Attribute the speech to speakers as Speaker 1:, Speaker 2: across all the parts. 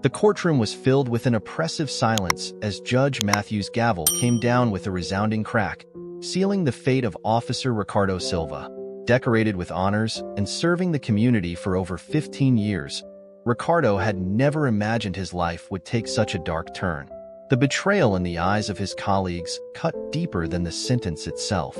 Speaker 1: The courtroom was filled with an oppressive silence as Judge Matthew's gavel came down with a resounding crack, sealing the fate of Officer Ricardo Silva. Decorated with honors and serving the community for over 15 years, Ricardo had never imagined his life would take such a dark turn. The betrayal in the eyes of his colleagues cut deeper than the sentence itself.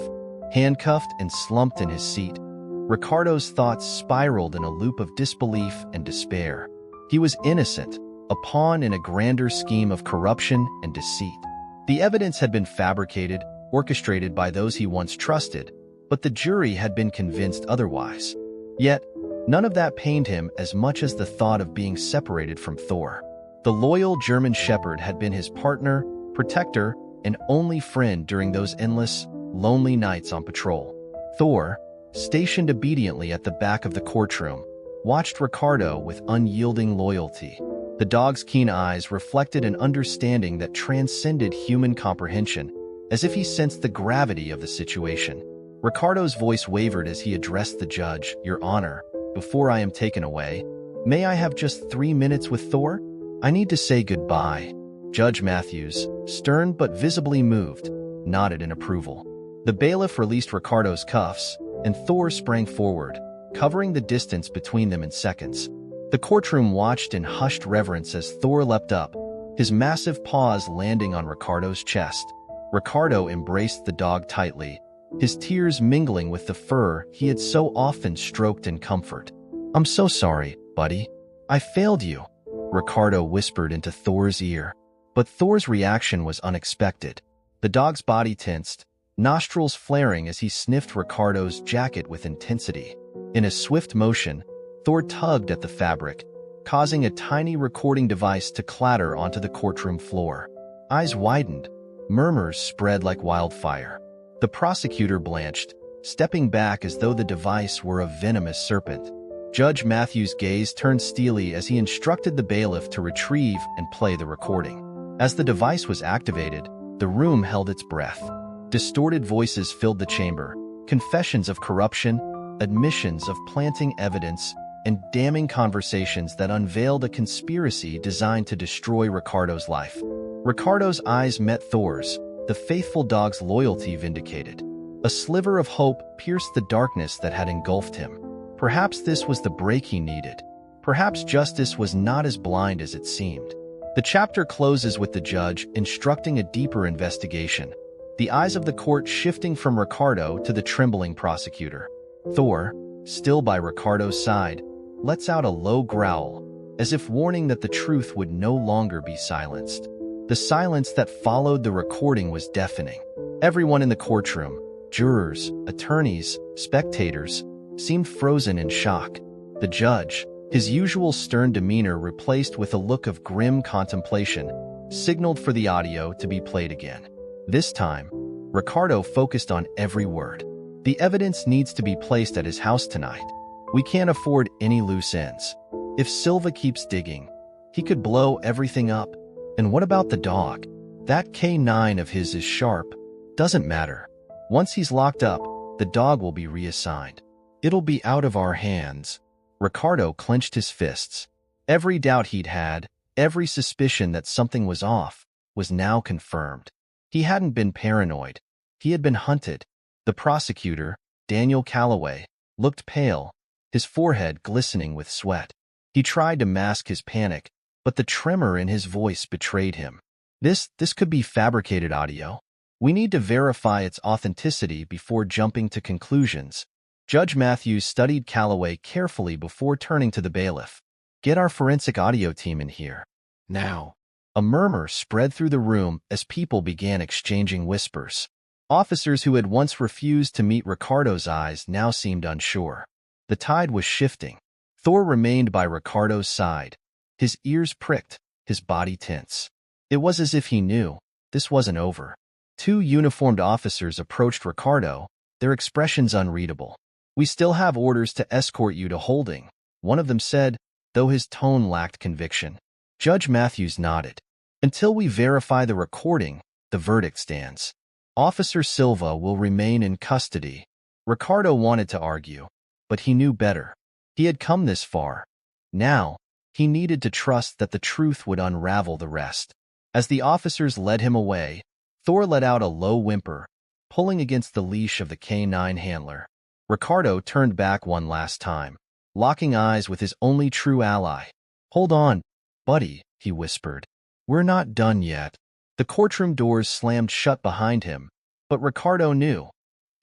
Speaker 1: Handcuffed and slumped in his seat, Ricardo's thoughts spiraled in a loop of disbelief and despair. He was innocent, a pawn in a grander scheme of corruption and deceit. The evidence had been fabricated, orchestrated by those he once trusted, but the jury had been convinced otherwise. Yet, none of that pained him as much as the thought of being separated from Thor. The loyal German shepherd had been his partner, protector, and only friend during those endless, lonely nights on patrol. Thor, stationed obediently at the back of the courtroom, watched Ricardo with unyielding loyalty. The dog's keen eyes reflected an understanding that transcended human comprehension, as if he sensed the gravity of the situation. Ricardo's voice wavered as he addressed the judge. "Your Honor, before I am taken away, may I have just 3 minutes with Thor? I need to say goodbye." Judge Matthews, stern but visibly moved, nodded in approval. The bailiff released Ricardo's cuffs, and Thor sprang forward, covering the distance between them in seconds. The courtroom watched in hushed reverence as Thor leapt up, his massive paws landing on Ricardo's chest. Ricardo embraced the dog tightly, his tears mingling with the fur he had so often stroked in comfort. "I'm so sorry, buddy. I failed you," Ricardo whispered into Thor's ear. But Thor's reaction was unexpected. The dog's body tensed, nostrils flaring as he sniffed Ricardo's jacket with intensity. In a swift motion, Thor tugged at the fabric, causing a tiny recording device to clatter onto the courtroom floor. Eyes widened, murmurs spread like wildfire. The prosecutor blanched, stepping back as though the device were a venomous serpent. Judge Matthews' gaze turned steely as he instructed the bailiff to retrieve and play the recording. As the device was activated, the room held its breath. Distorted voices filled the chamber, confessions of corruption, admissions of planting evidence, and damning conversations that unveiled a conspiracy designed to destroy Ricardo's life. Ricardo's eyes met Thor's, the faithful dog's loyalty vindicated. A sliver of hope pierced the darkness that had engulfed him. Perhaps this was the break he needed. Perhaps justice was not as blind as it seemed. The chapter closes with the judge instructing a deeper investigation, the eyes of the court shifting from Ricardo to the trembling prosecutor. Thor, still by Ricardo's side, lets out a low growl, as if warning that the truth would no longer be silenced. The silence that followed the recording was deafening. Everyone in the courtroom, jurors, attorneys, spectators, seemed frozen in shock. The judge, his usual stern demeanor replaced with a look of grim contemplation, signaled for the audio to be played again. This time, Ricardo focused on every word. "The evidence needs to be placed at his house tonight. We can't afford any loose ends. If Silva keeps digging, he could blow everything up. And what about the dog? That K9 of his is sharp. Doesn't matter. Once he's locked up, the dog will be reassigned. It'll be out of our hands." Ricardo clenched his fists. Every doubt he'd had, every suspicion that something was off, was now confirmed. He hadn't been paranoid. He had been hunted. The prosecutor, Daniel Calloway, looked pale, his forehead glistening with sweat. He tried to mask his panic, but the tremor in his voice betrayed him. This could be fabricated audio. We need to verify its authenticity before jumping to conclusions. Judge Matthews studied Calloway carefully before turning to the bailiff. "Get our forensic audio team in here. Now." A murmur spread through the room as people began exchanging whispers. Officers who had once refused to meet Ricardo's eyes now seemed unsure. The tide was shifting. Thor remained by Ricardo's side, his ears pricked, his body tense. It was as if he knew this wasn't over. Two uniformed officers approached Ricardo, their expressions unreadable. "We still have orders to escort you to holding," one of them said, though his tone lacked conviction. Judge Matthews nodded. "Until we verify the recording, the verdict stands. Officer Silva will remain in custody." Ricardo wanted to argue, but he knew better. He had come this far. Now, He needed to trust that the truth would unravel the rest. As the officers led him away, Thor let out a low whimper, pulling against the leash of the K9 handler. Ricardo turned back one last time, locking eyes with his only true ally. "Hold on, buddy," he whispered. "We're not done yet." The courtroom doors slammed shut behind him, but Ricardo knew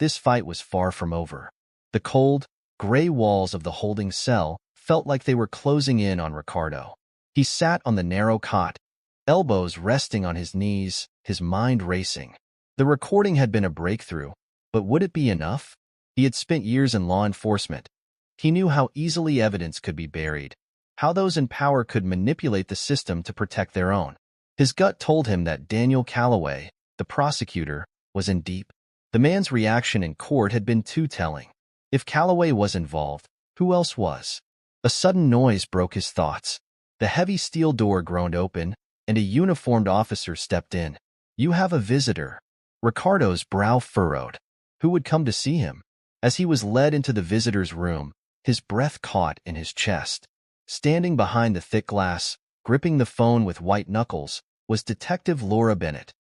Speaker 1: this fight was far from over. The cold, gray walls of the holding cell felt like they were closing in on Ricardo. He sat on the narrow cot, elbows resting on his knees, his mind racing. The recording had been a breakthrough, but would it be enough? He had spent years in law enforcement. He knew how easily evidence could be buried, how those in power could manipulate the system to protect their own. His gut told him that Daniel Calloway, the prosecutor, was in deep. The man's reaction in court had been too telling. If Calloway was involved, who else was? A sudden noise broke his thoughts. The heavy steel door groaned open, and a uniformed officer stepped in. "You have a visitor." Ricardo's brow furrowed. Who would come to see him? As he was led into the visitor's room, his breath caught in his chest. Standing behind the thick glass, gripping the phone with white knuckles, was Detective Laura Bennett,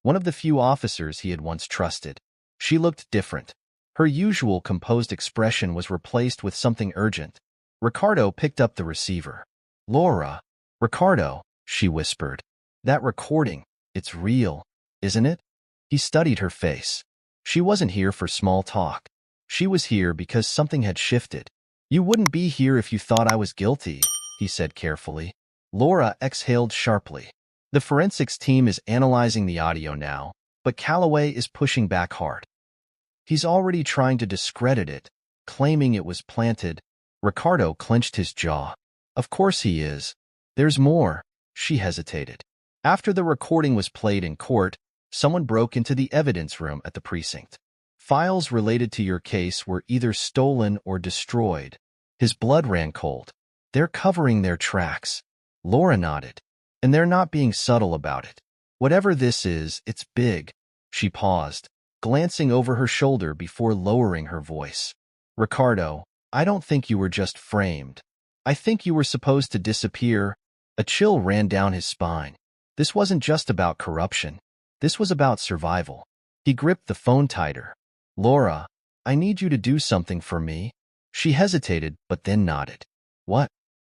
Speaker 1: one of the few officers he had once trusted. She looked different. Her usual composed expression was replaced with something urgent. Ricardo picked up the receiver. "Laura." "Ricardo," she whispered. "That recording, it's real, isn't it?" He studied her face. She wasn't here for small talk. She was here because something had shifted. "You wouldn't be here if you thought I was guilty," he said carefully. Laura exhaled sharply. "The forensics team is analyzing the audio now, but Calloway is pushing back hard. He's already trying to discredit it, claiming it was planted." Ricardo clenched his jaw. "Of course he is. There's more." She hesitated. After the recording was played in court, someone broke into the evidence room at the precinct. "Files related to your case were either stolen or destroyed." His blood ran cold. "They're covering their tracks." Laura nodded. "And they're not being subtle about it. Whatever this is, it's big." She paused, glancing over her shoulder before lowering her voice. "Ricardo, I don't think you were just framed. I think you were supposed to disappear." A chill ran down his spine. This wasn't just about corruption. This was about survival. He gripped the phone tighter. "Laura, I need you to do something for me." She hesitated, but then nodded. "What?"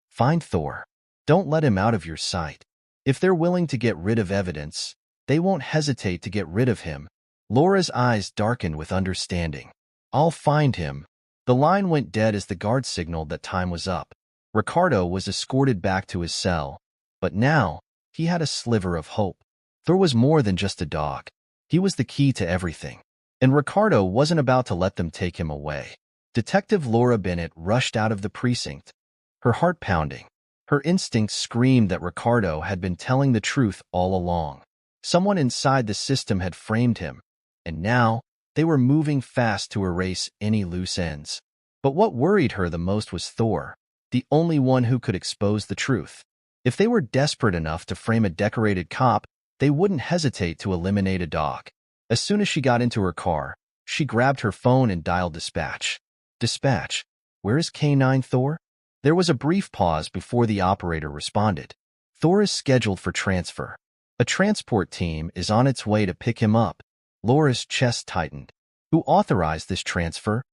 Speaker 1: "Find Thor. Don't let him out of your sight. If they're willing to get rid of evidence, they won't hesitate to get rid of him." Laura's eyes darkened with understanding. "I'll find him." The line went dead as the guard signaled that time was up. Ricardo was escorted back to his cell, but now he had a sliver of hope. Thor was more than just a dog. He was the key to everything. And Ricardo wasn't about to let them take him away. Detective Laura Bennett rushed out of the precinct, her heart pounding. Her instincts screamed that Ricardo had been telling the truth all along. Someone inside the system had framed him, and now they were moving fast to erase any loose ends. But what worried her the most was Thor, the only one who could expose the truth. If they were desperate enough to frame a decorated cop, they wouldn't hesitate to eliminate a dog. As soon as she got into her car, she grabbed her phone and dialed dispatch. "Dispatch, where is K9 Thor?" There was a brief pause before the operator responded. "Thor is scheduled for transfer. A transport team is on its way to pick him up." Laura's chest tightened. "Who authorized this transfer?"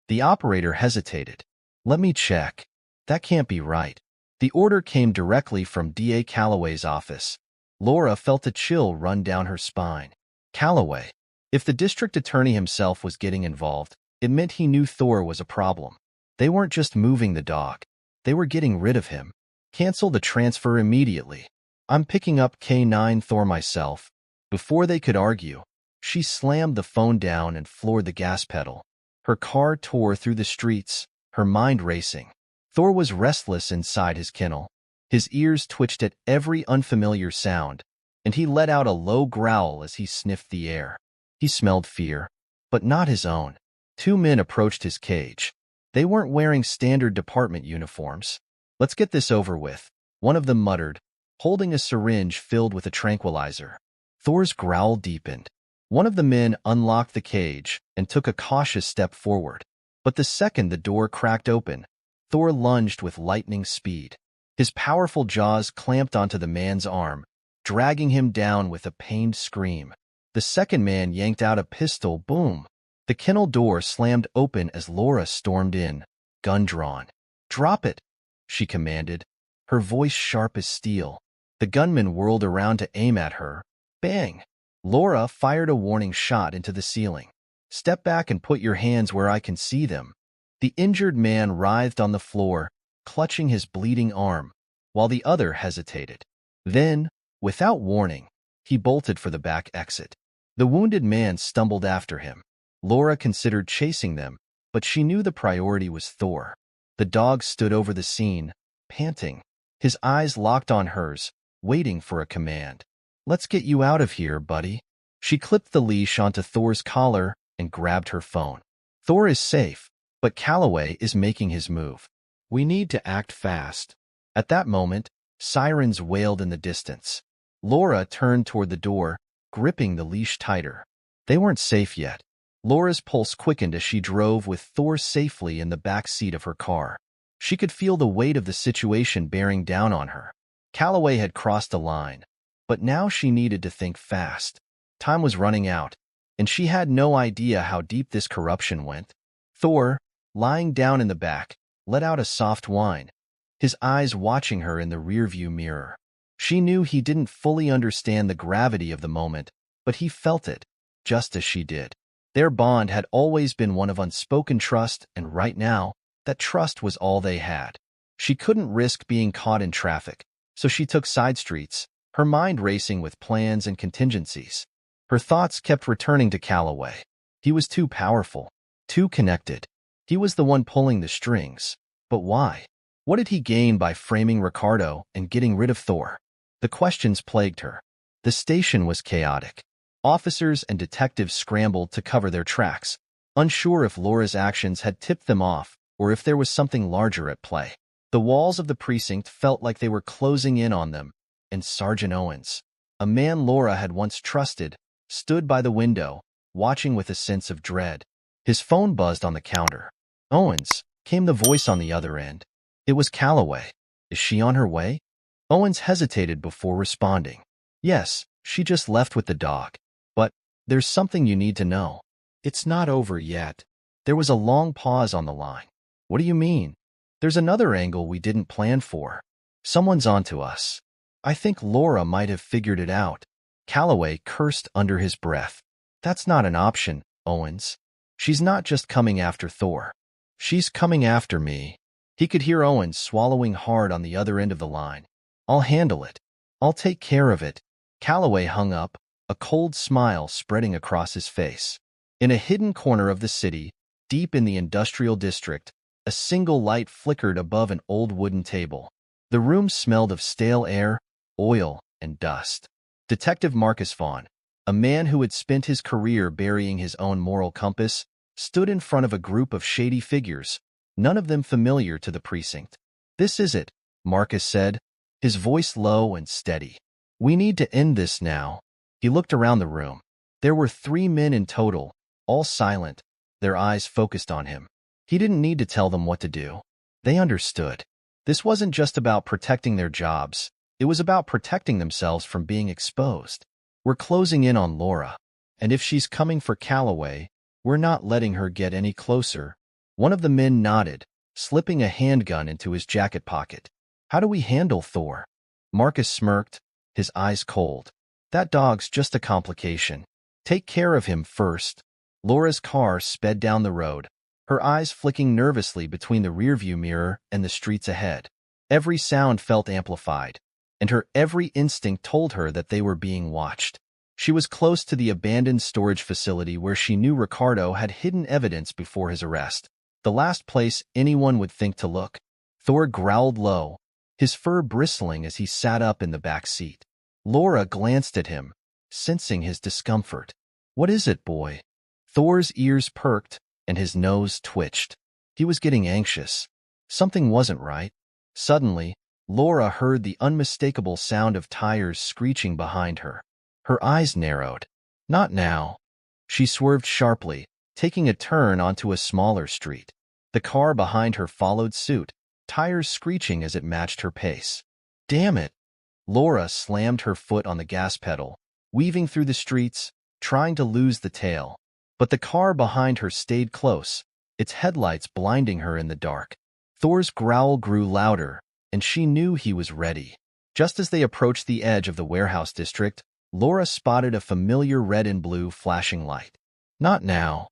Speaker 1: The operator hesitated. "Let me check. That can't be right." The order came directly from DA Calloway's office. Laura felt a chill run down her spine. Calloway. If the district attorney himself was getting involved, it meant he knew Thor was a problem. They weren't just moving the dog. They were getting rid of him. "Cancel the transfer immediately. I'm picking up K9 Thor myself." Before they could argue, she slammed the phone down and floored the gas pedal. Her car tore through the streets, her mind racing. Thor was restless inside his kennel. His ears twitched at every unfamiliar sound, and he let out a low growl as he sniffed the air. He smelled fear, but not his own. Two men approached his cage. They weren't wearing standard department uniforms. "Let's get this over with," one of them muttered, holding a syringe filled with a tranquilizer. Thor's growl deepened. One of the men unlocked the cage and took a cautious step forward. But the second the door cracked open, Thor lunged with lightning speed. His powerful jaws clamped onto the man's arm, dragging him down with a pained scream. The second man yanked out a pistol. Boom! The kennel door slammed open as Laura stormed in, gun drawn. "Drop it," she commanded, her voice sharp as steel. The gunman whirled around to aim at her. Bang! Laura fired a warning shot into the ceiling. "Step back and put your hands where I can see them." The injured man writhed on the floor, clutching his bleeding arm, while the other hesitated. Then, without warning, he bolted for the back exit. The wounded man stumbled after him. Laura considered chasing them, but she knew the priority was Thor. The dog stood over the scene, panting, his eyes locked on hers, waiting for a command. "Let's get you out of here, buddy." She clipped the leash onto Thor's collar and grabbed her phone. "Thor is safe, but Calloway is making his move. We need to act fast." At that moment, sirens wailed in the distance. Laura turned toward the door, gripping the leash tighter. They weren't safe yet. Laura's pulse quickened as she drove with Thor safely in the back seat of her car. She could feel the weight of the situation bearing down on her. Calloway had crossed a line, but now she needed to think fast. Time was running out, and she had no idea how deep this corruption went. Thor, lying down in the back, let out a soft whine, his eyes watching her in the rearview mirror. She knew he didn't fully understand the gravity of the moment, but he felt it, just as she did. Their bond had always been one of unspoken trust, and right now, that trust was all they had. She couldn't risk being caught in traffic, so she took side streets, her mind racing with plans and contingencies. Her thoughts kept returning to Calloway. He was too powerful, too connected. He was the one pulling the strings. But why? What did he gain by framing Ricardo and getting rid of Thor? The questions plagued her. The station was chaotic. Officers and detectives scrambled to cover their tracks, unsure if Laura's actions had tipped them off or if there was something larger at play. The walls of the precinct felt like they were closing in on them, and Sergeant Owens, a man Laura had once trusted, stood by the window, watching with a sense of dread. His phone buzzed on the counter. "Owens," came the voice on the other end. It was Calloway. "Is she on her way?" Owens hesitated before responding. "Yes, she just left with the dog. But there's something you need to know. It's not over yet." There was a long pause on the line. "What do you mean?" "There's another angle we didn't plan for. Someone's onto us." "I think Laura might have figured it out." Calloway cursed under his breath. "That's not an option, Owens. She's not just coming after Thor. She's coming after me." He could hear Owens swallowing hard on the other end of the line. "I'll handle it. I'll take care of it." Calloway hung up, a cold smile spreading across his face. In a hidden corner of the city, deep in the industrial district, a single light flickered above an old wooden table. The room smelled of stale air, oil, and dust. Detective Marcus Vaughn, a man who had spent his career burying his own moral compass, stood in front of a group of shady figures, none of them familiar to the precinct. "This is it," Marcus said, his voice low and steady. "We need to end this now." He looked around the room. There were 3 men in total, all silent, their eyes focused on him. He didn't need to tell them what to do. They understood. This wasn't just about protecting their jobs. It was about protecting themselves from being exposed. "We're closing in on Laura. And if she's coming for Calloway, we're not letting her get any closer." One of the men nodded, slipping a handgun into his jacket pocket. "How do we handle Thor?" Marcus smirked, his eyes cold. "That dog's just a complication. Take care of him first." Laura's car sped down the road, her eyes flicking nervously between the rearview mirror and the streets ahead. Every sound felt amplified, and her every instinct told her that they were being watched. She was close to the abandoned storage facility where she knew Ricardo had hidden evidence before his arrest, the last place anyone would think to look. Thor growled low, his fur bristling as he sat up in the back seat. Laura glanced at him, sensing his discomfort. "What is it, boy?" Thor's ears perked, and his nose twitched. He was getting anxious. Something wasn't right. Suddenly, Laura heard the unmistakable sound of tires screeching behind her. Her eyes narrowed. "Not now." She swerved sharply, taking a turn onto a smaller street. The car behind her followed suit, tires screeching as it matched her pace. Damn it! Laura slammed her foot on the gas pedal, weaving through the streets, trying to lose the tail. But the car behind her stayed close, its headlights blinding her in the dark. Thor's growl grew louder, and she knew he was ready. Just as they approached the edge of the warehouse district, Laura spotted a familiar red and blue flashing light. Not now.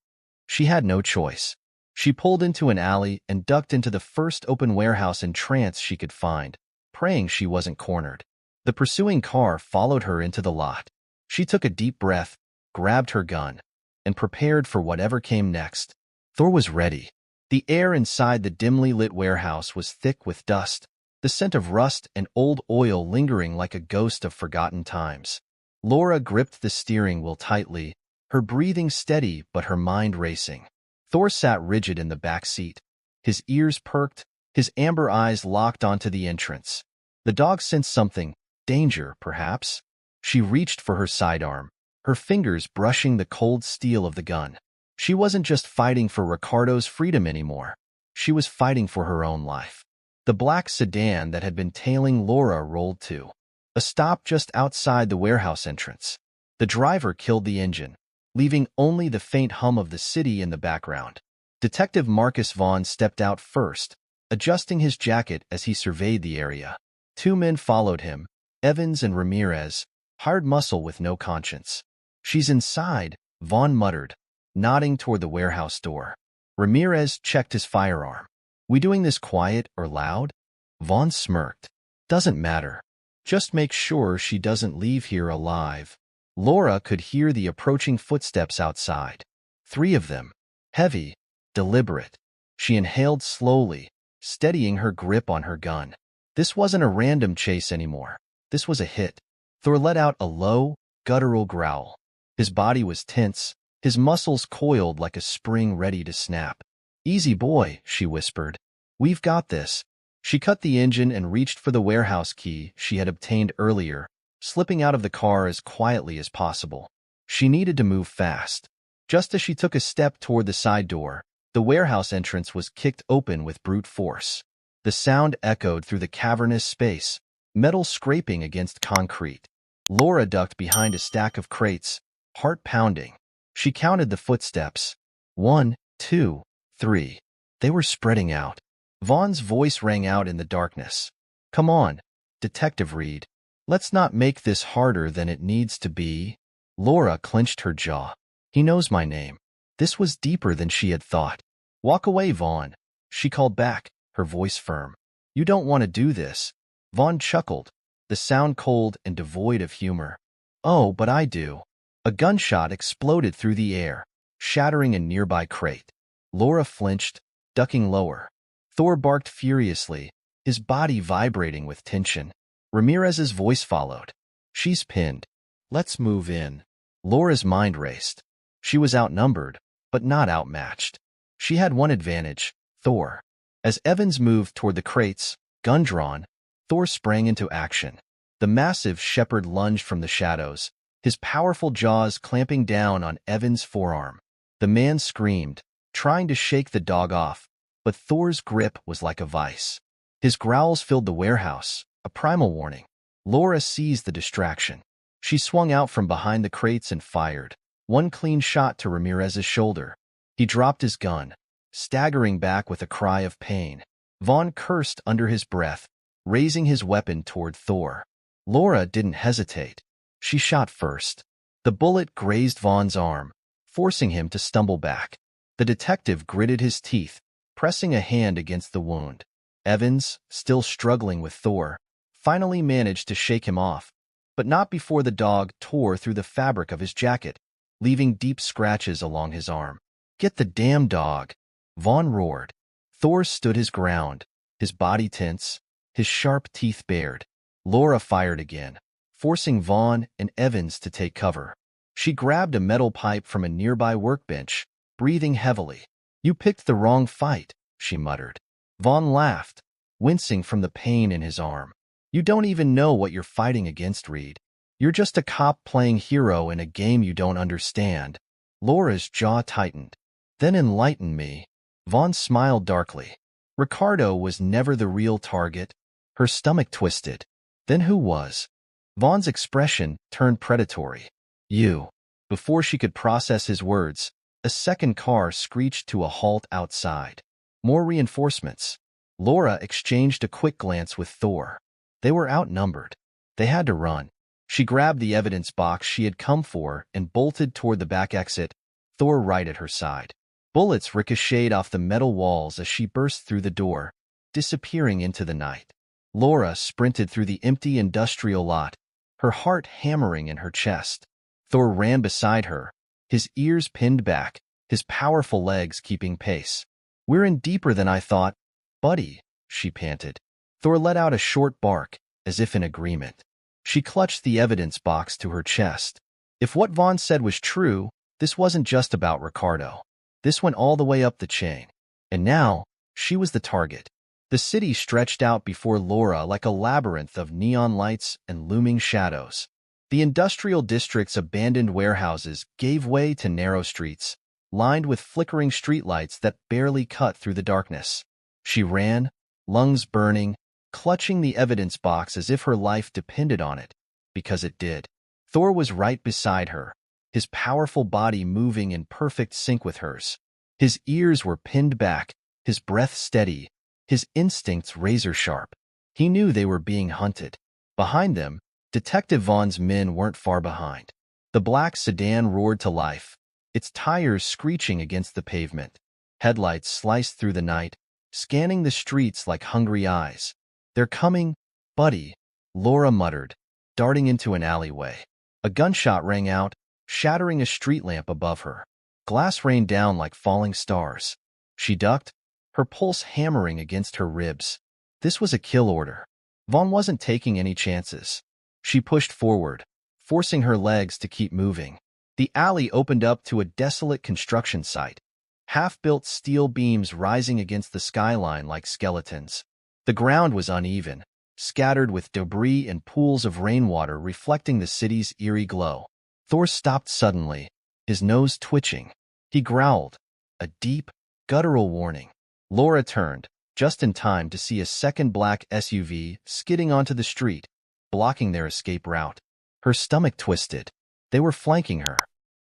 Speaker 1: She had no choice. She pulled into an alley and ducked into the first open warehouse in trance she could find, praying she wasn't cornered. The pursuing car followed her into the lot. She took a deep breath, grabbed her gun, and prepared for whatever came next. Thor was ready. The air inside the dimly lit warehouse was thick with dust, the scent of rust and old oil lingering like a ghost of forgotten times. Laura gripped the steering wheel tightly, her breathing steady but her mind racing. Thor sat rigid in the back seat. His ears perked, his amber eyes locked onto the entrance. The dog sensed something, danger, perhaps. She reached for her sidearm, her fingers brushing the cold steel of the gun. She wasn't just fighting for Ricardo's freedom anymore. She was fighting for her own life. The black sedan that had been tailing Laura rolled to a stop just outside the warehouse entrance. The driver killed the engine, leaving only the faint hum of the city in the background. Detective Marcus Vaughn stepped out first, adjusting his jacket as he surveyed the area. Two men followed him, Evans and Ramirez, hired muscle with no conscience. She's inside, Vaughn muttered, nodding toward the warehouse door. Ramirez checked his firearm. We doing this quiet or loud? Vaughn smirked. Doesn't matter. Just make sure she doesn't leave here alive. Laura could hear the approaching footsteps outside. 3 of them. Heavy, deliberate. She inhaled slowly, steadying her grip on her gun. This wasn't a random chase anymore. This was a hit. Thor let out a low, guttural growl. His body was tense, his muscles coiled like a spring ready to snap. Easy boy, she whispered. We've got this. She cut the engine and reached for the warehouse key she had obtained earlier, slipping out of the car as quietly as possible. She needed to move fast. Just as she took a step toward the side door, the warehouse entrance was kicked open with brute force. The sound echoed through the cavernous space, metal scraping against concrete. Laura ducked behind a stack of crates, heart pounding. She counted the footsteps. 1, 2, 3. They were spreading out. Vaughn's voice rang out in the darkness. Come on, Detective Reed. Let's not make this harder than it needs to be. Laura clenched her jaw. He knows my name. This was deeper than she had thought. Walk away, Vaughn. She called back, her voice firm. You don't want to do this. Vaughn chuckled, the sound cold and devoid of humor. Oh, but I do. A gunshot exploded through the air, shattering a nearby crate. Laura flinched, ducking lower. Thor barked furiously, his body vibrating with tension. Ramirez's voice followed. She's pinned. Let's move in. Laura's mind raced. She was outnumbered, but not outmatched. She had one advantage, Thor. As Evans moved toward the crates, gun drawn, Thor sprang into action. The massive shepherd lunged from the shadows, his powerful jaws clamping down on Evans' forearm. The man screamed, trying to shake the dog off, but Thor's grip was like a vice. His growls filled the warehouse, a primal warning. Laura seized the distraction. She swung out from behind the crates and fired, one clean shot to Ramirez's shoulder. He dropped his gun, staggering back with a cry of pain. Vaughn cursed under his breath, raising his weapon toward Thor. Laura didn't hesitate. She shot first. The bullet grazed Vaughn's arm, forcing him to stumble back. The detective gritted his teeth, pressing a hand against the wound. Evans, still struggling with Thor, finally managed to shake him off, but not before the dog tore through the fabric of his jacket, leaving deep scratches along his arm. Get the damn dog! Vaughn roared. Thor stood his ground, his body tense, his sharp teeth bared. Laura fired again, forcing Vaughn and Evans to take cover. She grabbed a metal pipe from a nearby workbench, breathing heavily. You picked the wrong fight, she muttered. Vaughn laughed, wincing from the pain in his arm. You don't even know what you're fighting against, Reed. You're just a cop playing hero in a game you don't understand. Laura's jaw tightened. Then enlighten me. Vaughn smiled darkly. Ricardo was never the real target. Her stomach twisted. Then who was? Vaughn's expression turned predatory. You. Before she could process his words, a second car screeched to a halt outside. More reinforcements. Laura exchanged a quick glance with Thor. They were outnumbered. They had to run. She grabbed the evidence box she had come for and bolted toward the back exit, Thor right at her side. Bullets ricocheted off the metal walls as she burst through the door, disappearing into the night. Laura sprinted through the empty industrial lot, her heart hammering in her chest. Thor ran beside her, his ears pinned back, his powerful legs keeping pace. "We're in deeper than I thought, buddy," she panted. Thor let out a short bark, as if in agreement. She clutched the evidence box to her chest. If what Vaughn said was true, this wasn't just about Ricardo. This went all the way up the chain. And now, she was the target. The city stretched out before Laura like a labyrinth of neon lights and looming shadows. The industrial district's abandoned warehouses gave way to narrow streets, lined with flickering streetlights that barely cut through the darkness. She ran, lungs burning, clutching the evidence box as if her life depended on it, because it did. Thor was right beside her, his powerful body moving in perfect sync with hers. His ears were pinned back, his breath steady, his instincts razor-sharp. He knew they were being hunted. Behind them, Detective Vaughn's men weren't far behind. The black sedan roared to life, its tires screeching against the pavement. Headlights sliced through the night, scanning the streets like hungry eyes. "They're coming, buddy," Laura muttered, darting into an alleyway. A gunshot rang out, shattering a street lamp above her. Glass rained down like falling stars. She ducked, her pulse hammering against her ribs. This was a kill order. Vaughn wasn't taking any chances. She pushed forward, forcing her legs to keep moving. The alley opened up to a desolate construction site, half-built steel beams rising against the skyline like skeletons. The ground was uneven, scattered with debris and pools of rainwater reflecting the city's eerie glow. Thor stopped suddenly, his nose twitching. He growled, a deep, guttural warning. Laura turned, just in time to see a second black SUV skidding onto the street, blocking their escape route. Her stomach twisted. They were flanking her.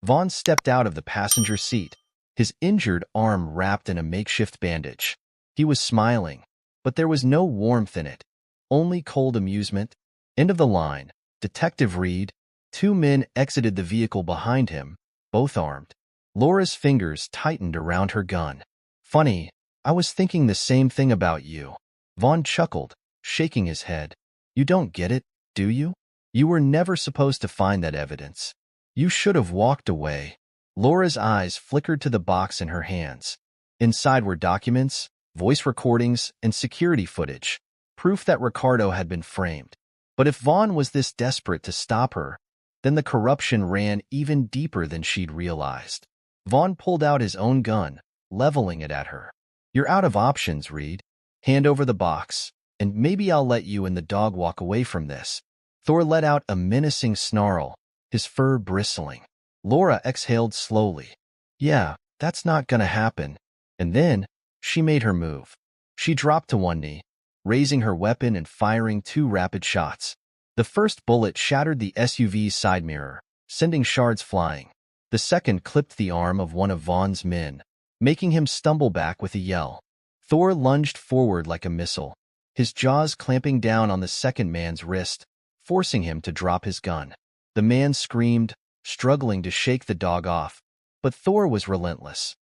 Speaker 1: Vaughn stepped out of the passenger seat, his injured arm wrapped in a makeshift bandage. He was smiling, but there was no warmth in it, only cold amusement. End of the line. Detective Reed. Two men exited the vehicle behind him, both armed. Laura's fingers tightened around her gun. "Funny, I was thinking the same thing about you." Vaughn chuckled, shaking his head. "You don't get it, do you? You were never supposed to find that evidence. You should have walked away." Laura's eyes flickered to the box in her hands. Inside were documents, voice recordings, and security footage, proof that Ricardo had been framed. But if Vaughn was this desperate to stop her, then the corruption ran even deeper than she'd realized. Vaughn pulled out his own gun, leveling it at her. "You're out of options, Reed. Hand over the box, and maybe I'll let you and the dog walk away from this." Thor let out a menacing snarl, his fur bristling. Laura exhaled slowly. "Yeah, that's not gonna happen." And then, she made her move. She dropped to one knee, raising her weapon and firing two rapid shots. The first bullet shattered the SUV's side mirror, sending shards flying. The second clipped the arm of one of Vaughn's men, making him stumble back with a yell. Thor lunged forward like a missile, his jaws clamping down on the second man's wrist, forcing him to drop his gun. The man screamed, struggling to shake the dog off, but Thor was relentless.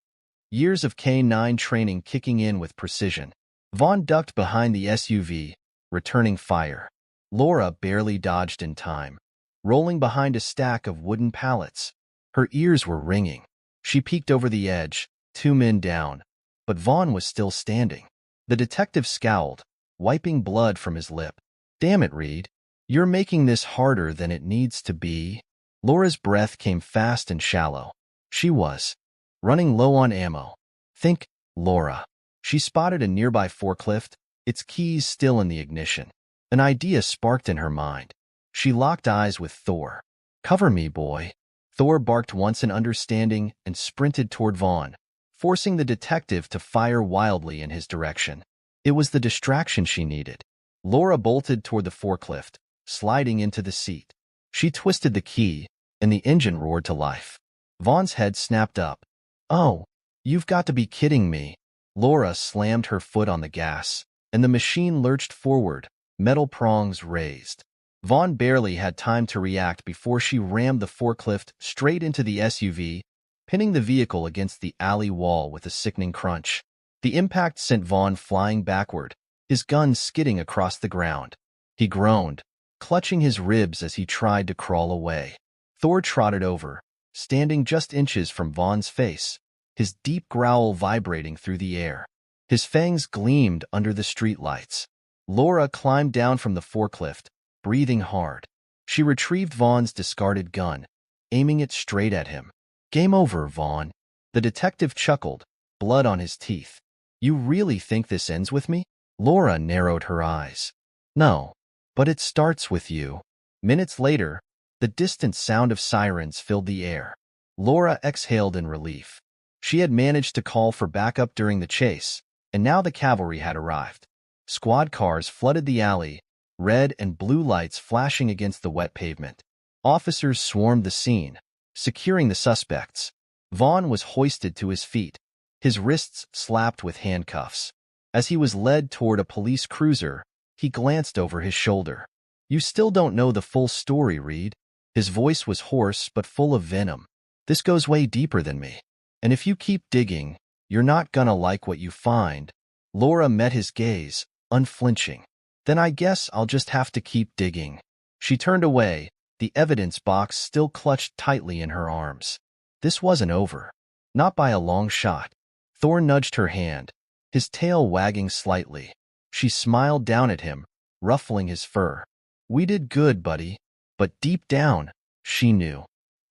Speaker 1: Years of K-9 training kicking in with precision. Vaughn ducked behind the SUV, returning fire. Laura barely dodged in time, rolling behind a stack of wooden pallets. Her ears were ringing. She peeked over the edge, two men down, but Vaughn was still standing. The detective scowled, wiping blood from his lip. "Damn it, Reed. You're making this harder than it needs to be." Laura's breath came fast and shallow. She was running low on ammo. "Think, Laura." She spotted a nearby forklift, its keys still in the ignition. An idea sparked in her mind. She locked eyes with Thor. "Cover me, boy." Thor barked once in understanding and sprinted toward Vaughn, forcing the detective to fire wildly in his direction. It was the distraction she needed. Laura bolted toward the forklift, sliding into the seat. She twisted the key, and the engine roared to life. Vaughn's head snapped up. "Oh, you've got to be kidding me." Laura slammed her foot on the gas, and the machine lurched forward, metal prongs raised. Vaughn barely had time to react before she rammed the forklift straight into the SUV, pinning the vehicle against the alley wall with a sickening crunch. The impact sent Vaughn flying backward, his gun skidding across the ground. He groaned, clutching his ribs as he tried to crawl away. Thor trotted over, standing just inches from Vaughn's face, his deep growl vibrating through the air. His fangs gleamed under the streetlights. Laura climbed down from the forklift, breathing hard. She retrieved Vaughn's discarded gun, aiming it straight at him. "Game over, Vaughn." The detective chuckled, blood on his teeth. "You really think this ends with me?" Laura narrowed her eyes. "No, but it starts with you." Minutes later, the distant sound of sirens filled the air. Laura exhaled in relief. She had managed to call for backup during the chase, and now the cavalry had arrived. Squad cars flooded the alley, red and blue lights flashing against the wet pavement. Officers swarmed the scene, securing the suspects. Vaughn was hoisted to his feet, his wrists slapped with handcuffs. As he was led toward a police cruiser, he glanced over his shoulder. "You still don't know the full story, Reed." His voice was hoarse but full of venom. "This goes way deeper than me. And if you keep digging, you're not gonna like what you find." Laura met his gaze, unflinching. "Then I guess I'll just have to keep digging." She turned away, the evidence box still clutched tightly in her arms. This wasn't over. Not by a long shot. Thor nudged her hand, his tail wagging slightly. She smiled down at him, ruffling his fur. "We did good, buddy." But deep down, she knew.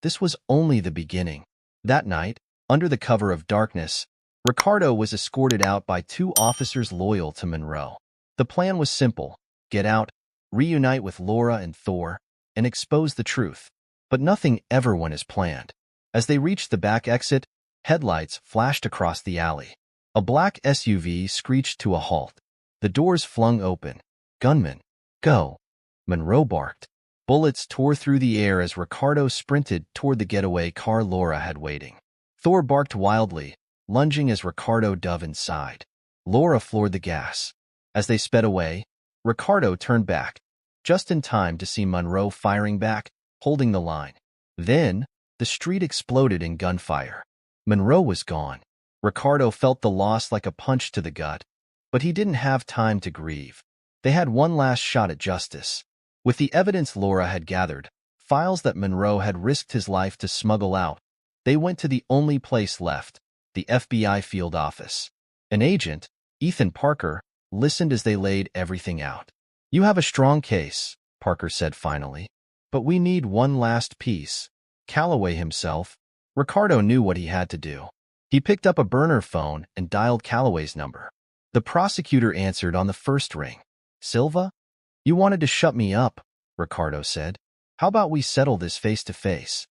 Speaker 1: This was only the beginning. That night, under the cover of darkness, Ricardo was escorted out by two officers loyal to Monroe. The plan was simple: get out, reunite with Laura and Thor, and expose the truth. But nothing ever went as planned. As they reached the back exit, headlights flashed across the alley. A black SUV screeched to a halt. The doors flung open. "Gunman, go!" Monroe barked. Bullets tore through the air as Ricardo sprinted toward the getaway car Laura had waiting. Thor barked wildly, lunging as Ricardo dove inside. Laura floored the gas. As they sped away, Ricardo turned back, just in time to see Monroe firing back, holding the line. Then, the street exploded in gunfire. Monroe was gone. Ricardo felt the loss like a punch to the gut, but he didn't have time to grieve. They had one last shot at justice. With the evidence Laura had gathered, files that Monroe had risked his life to smuggle out, they went to the only place left, the FBI field office. An agent, Ethan Parker, listened as they laid everything out. "You have a strong case," Parker said finally, "but we need one last piece." Calloway himself. Ricardo knew what he had to do. He picked up a burner phone and dialed Calloway's number. The prosecutor answered on the first ring. "Silva? You wanted to shut me up," Ricardo said. "How about we settle this face-to-face?"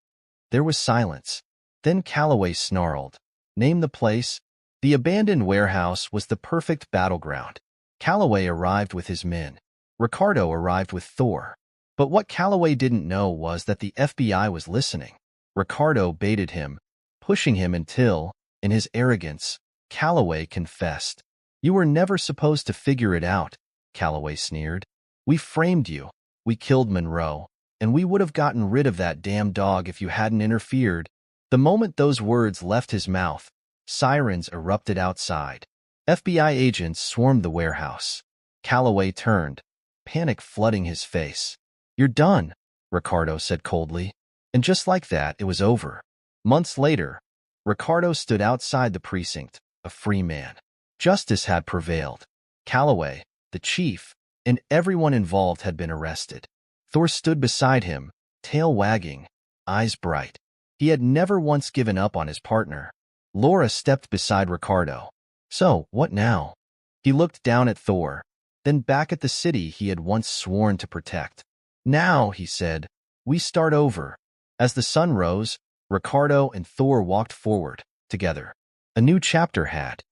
Speaker 1: There was silence. Then Calloway snarled. "Name the place." The abandoned warehouse was the perfect battleground. Calloway arrived with his men. Ricardo arrived with Thor. But what Calloway didn't know was that the FBI was listening. Ricardo baited him, pushing him until, in his arrogance, Calloway confessed. "You were never supposed to figure it out," Calloway sneered. "We framed you. We killed Monroe. And we would have gotten rid of that damn dog if you hadn't interfered." The moment those words left his mouth, sirens erupted outside. FBI agents swarmed the warehouse. Calloway turned, panic flooding his face. "You're done," Ricardo said coldly. And just like that, it was over. Months later, Ricardo stood outside the precinct, a free man. Justice had prevailed. Calloway, the chief, and everyone involved had been arrested. Thor stood beside him, tail wagging, eyes bright. He had never once given up on his partner. Laura stepped beside Ricardo. "So, what now?" He looked down at Thor, then back at the city he had once sworn to protect. "Now," he said, "we start over." As the sun rose, Ricardo and Thor walked forward, together. A new chapter had